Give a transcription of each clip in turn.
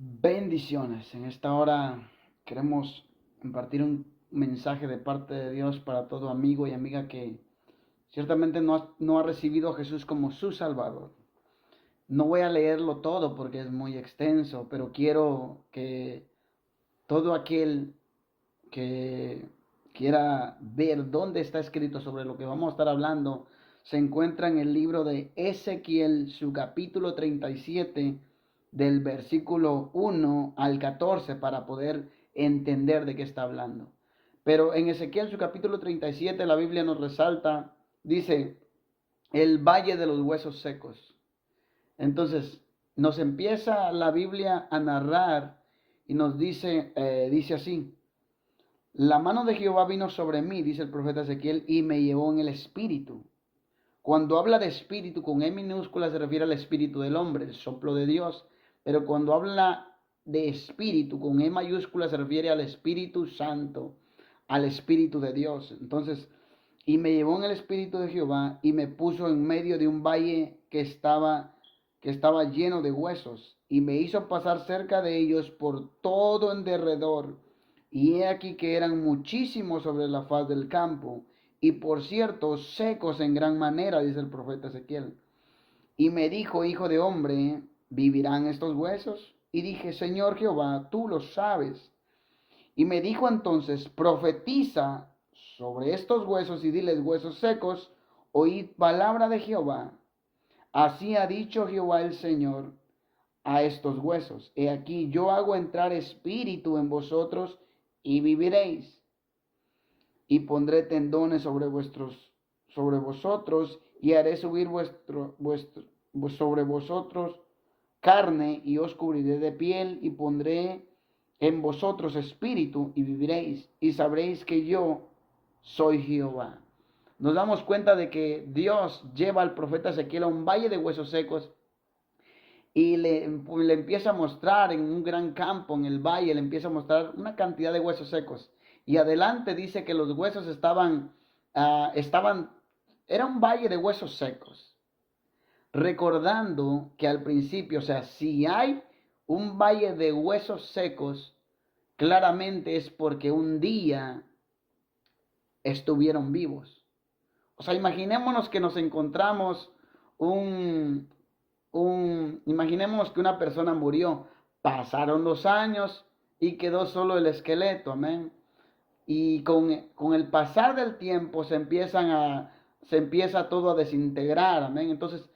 Bendiciones. En esta hora queremos compartir un mensaje de parte de Dios para todo amigo y amiga que ciertamente no ha recibido a Jesús como su Salvador. No voy a leerlo todo porque es muy extenso, pero quiero que todo aquel que quiera ver dónde está escrito sobre lo que vamos a estar hablando se encuentra en el libro de Ezequiel, su capítulo 37, del versículo 1 al 14, para poder entender de qué está hablando. Pero en Ezequiel, su capítulo 37, la Biblia nos resalta, dice, el valle de los huesos secos. Entonces, nos empieza la Biblia a narrar y nos dice así: la mano de Jehová vino sobre mí, dice el profeta Ezequiel, y me llevó en el espíritu. Cuando habla de espíritu con E minúscula se refiere al espíritu del hombre, el soplo de Dios. Pero cuando habla de espíritu con E mayúscula se refiere al Espíritu Santo, al Espíritu de Dios. Entonces, y me llevó en el espíritu de Jehová y me puso en medio de un valle que estaba lleno de huesos, y me hizo pasar cerca de ellos por todo en derredor. Y he aquí que eran muchísimos sobre la faz del campo, y por cierto, secos en gran manera, dice el profeta Ezequiel. Y me dijo, hijo de hombre, ¿vivirán estos huesos? Y dije, Señor Jehová, tú lo sabes. Y me dijo entonces, profetiza sobre estos huesos y diles, huesos secos, oíd palabra de Jehová. Así ha dicho Jehová el Señor a estos huesos: he aquí yo hago entrar espíritu en vosotros y viviréis, y pondré tendones sobre vosotros, y haré subir sobre vosotros carne, y os cubriré de piel, y pondré en vosotros espíritu, y viviréis, y sabréis que yo soy Jehová. Nos damos cuenta de que Dios lleva al profeta Ezequiel a un valle de huesos secos y le empieza a mostrar en un gran campo, en el valle, le empieza a mostrar una cantidad de huesos secos. Y adelante dice que los huesos era un valle de huesos secos. Recordando que al principio, o sea, si hay un valle de huesos secos, claramente es porque un día estuvieron vivos. O sea, imaginémonos que nos encontramos imaginemos que una persona murió, pasaron los años y quedó solo el esqueleto, amén. Y con el pasar del tiempo se empieza todo a desintegrar, amén. Entonces,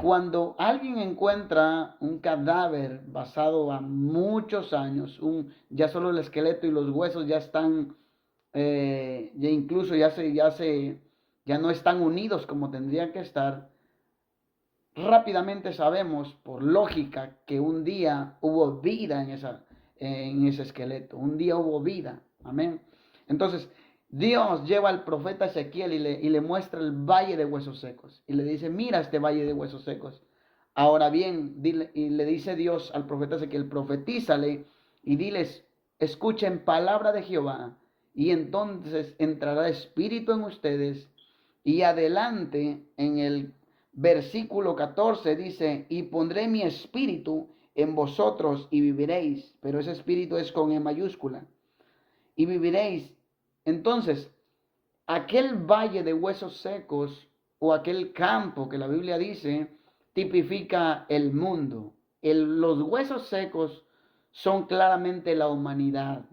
cuando alguien encuentra un cadáver basado a muchos años, ya solo el esqueleto y los huesos ya están, ya incluso ya no están unidos como tendrían que estar, rápidamente sabemos por lógica que un día hubo vida en ese esqueleto, un día hubo vida, amén. Entonces, Dios lleva al profeta Ezequiel y le muestra el valle de huesos secos. Y le dice, mira este valle de huesos secos. Ahora bien, y le dice Dios al profeta Ezequiel, profetízale y diles, escuchen palabra de Jehová. Y entonces entrará espíritu en ustedes. Y adelante en el versículo 14 dice, y pondré mi espíritu en vosotros y viviréis. Pero ese espíritu es con E mayúscula. Y viviréis. Entonces, aquel valle de huesos secos o aquel campo que la Biblia dice tipifica el mundo. Los huesos secos son claramente la humanidad.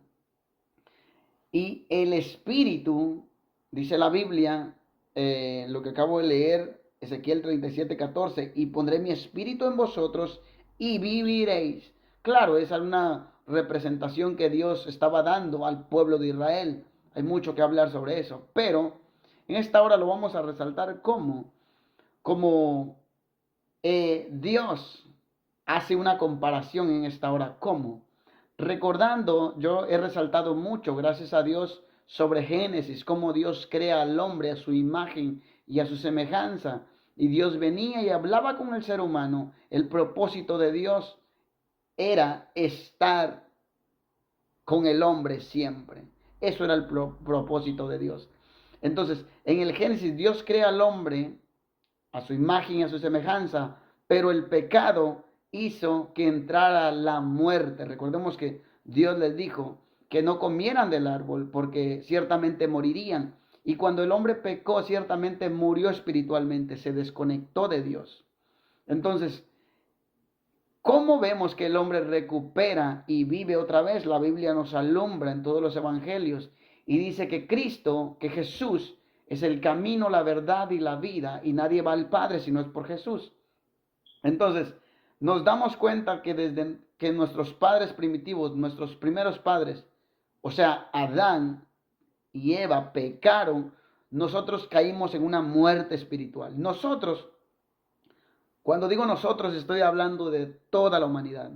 Y el espíritu, dice la Biblia, lo que acabo de leer, Ezequiel 37:14, y pondré mi espíritu en vosotros y viviréis. Claro, esa es una representación que Dios estaba dando al pueblo de Israel. Hay mucho que hablar sobre eso, pero en esta hora lo vamos a resaltar como Dios hace una comparación en esta hora. ¿Cómo? Recordando, yo he resaltado mucho, gracias a Dios, sobre Génesis, cómo Dios crea al hombre a su imagen y a su semejanza. Y Dios venía y hablaba con el ser humano. El propósito de Dios era estar con el hombre siempre. Eso era el propósito de Dios. Entonces, en el Génesis, Dios crea al hombre a su imagen y a su semejanza, pero el pecado hizo que entrara la muerte. Recordemos que Dios les dijo que no comieran del árbol porque ciertamente morirían. Y cuando el hombre pecó, ciertamente murió espiritualmente, se desconectó de Dios. Entonces, ¿cómo vemos que el hombre recupera y vive otra vez? La Biblia nos alumbra en todos los evangelios y dice que Cristo, que Jesús, es el camino, la verdad y la vida, y nadie va al Padre si no es por Jesús. Entonces, nos damos cuenta que desde que nuestros padres primitivos, nuestros primeros padres, o sea, Adán y Eva pecaron, nosotros caímos en una muerte espiritual. Nosotros, cuando digo nosotros, estoy hablando de toda la humanidad.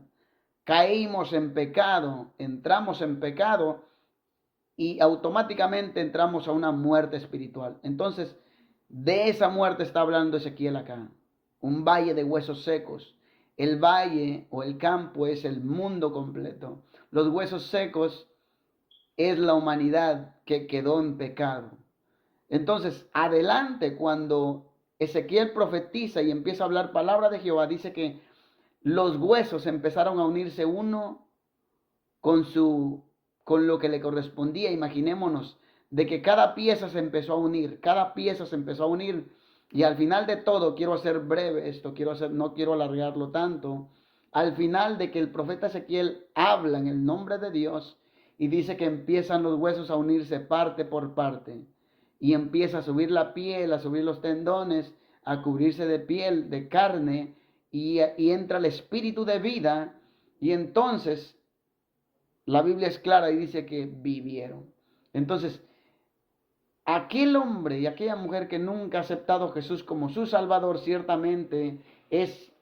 Caímos en pecado, entramos en pecado y automáticamente entramos a una muerte espiritual. Entonces, de esa muerte está hablando Ezequiel acá. Un valle de huesos secos. El valle o el campo es el mundo completo. Los huesos secos es la humanidad que quedó en pecado. Entonces, adelante, cuando Ezequiel profetiza y empieza a hablar palabra de Jehová, dice que los huesos empezaron a unirse uno con lo que le correspondía. Imaginémonos de que cada pieza se empezó a unir, cada pieza se empezó a unir. Y al final de todo, quiero hacer breve esto, no quiero alargarlo tanto. Al final de que el profeta Ezequiel habla en el nombre de Dios y dice que empiezan los huesos a unirse parte por parte. Y empieza a subir la piel, a subir los tendones, a cubrirse de piel, de carne, y entra el espíritu de vida. Y entonces la Biblia es clara y dice que vivieron. Entonces, aquel hombre y aquella mujer que nunca ha aceptado a Jesús como su Salvador, ciertamente es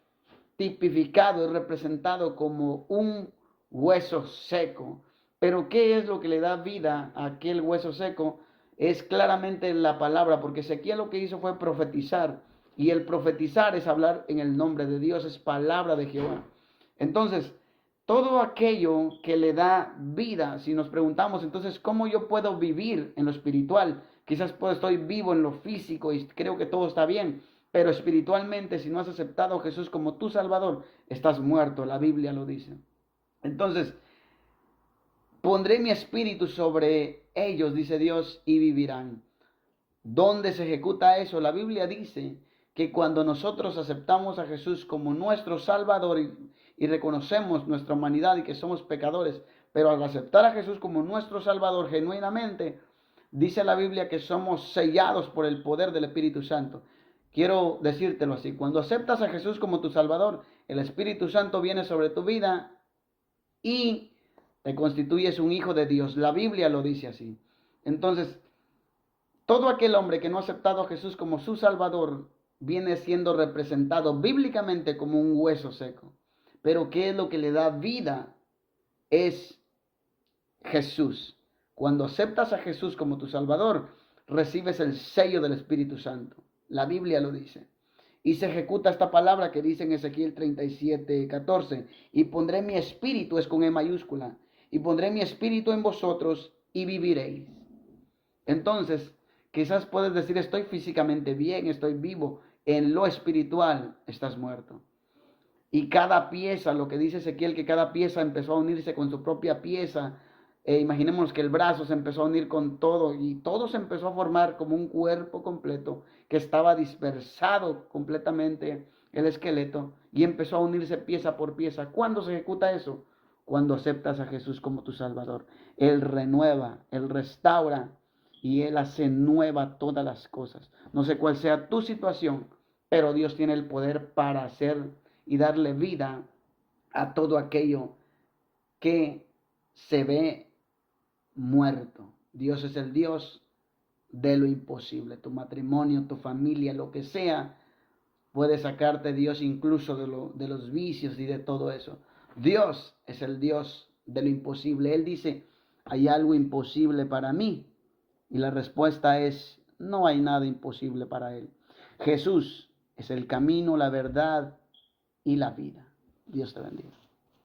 tipificado y representado como un hueso seco. Pero ¿qué es lo que le da vida a aquel hueso seco? Es claramente la palabra, porque Ezequiel lo que hizo fue profetizar. Y el profetizar es hablar en el nombre de Dios, es palabra de Jehová. Entonces, todo aquello que le da vida, si nos preguntamos, entonces, ¿cómo yo puedo vivir en lo espiritual? Quizás estoy vivo en lo físico y creo que todo está bien, pero espiritualmente, si no has aceptado a Jesús como tu Salvador, estás muerto, la Biblia lo dice. Entonces, pondré mi espíritu sobre ellos, dice Dios, y vivirán. ¿Dónde se ejecuta eso? La Biblia dice que cuando nosotros aceptamos a Jesús como nuestro Salvador y reconocemos nuestra humanidad y que somos pecadores, pero al aceptar a Jesús como nuestro Salvador genuinamente, dice la Biblia que somos sellados por el poder del Espíritu Santo. Quiero decírtelo así, cuando aceptas a Jesús como tu Salvador, el Espíritu Santo viene sobre tu vida y te constituyes un hijo de Dios. La Biblia lo dice así. Entonces, todo aquel hombre que no ha aceptado a Jesús como su Salvador viene siendo representado bíblicamente como un hueso seco. Pero ¿qué es lo que le da vida? Es Jesús. Cuando aceptas a Jesús como tu Salvador, recibes el sello del Espíritu Santo. La Biblia lo dice. Y se ejecuta esta palabra que dice en Ezequiel 37:14. Y pondré mi espíritu, es con E mayúscula, y pondré mi espíritu en vosotros y viviréis. Entonces, quizás puedes decir, estoy físicamente bien, estoy vivo. En lo espiritual estás muerto. Y cada pieza, lo que dice Ezequiel, que cada pieza empezó a unirse con su propia pieza. Imaginemos que el brazo se empezó a unir con todo y todo se empezó a formar como un cuerpo completo que estaba dispersado completamente el esqueleto y empezó a unirse pieza por pieza. ¿Cuándo se ejecuta eso? Cuando aceptas a Jesús como tu Salvador. Él renueva, Él restaura y Él hace nueva todas las cosas. No sé cuál sea tu situación, pero Dios tiene el poder para hacer y darle vida a todo aquello que se ve muerto. Dios es el Dios de lo imposible. Tu matrimonio, tu familia, lo que sea, puede sacarte Dios incluso de los vicios y de todo eso. Dios es el Dios de lo imposible. Él dice, ¿hay algo imposible para mí? Y la respuesta es, no hay nada imposible para Él. Jesús es el camino, la verdad y la vida. Dios te bendiga.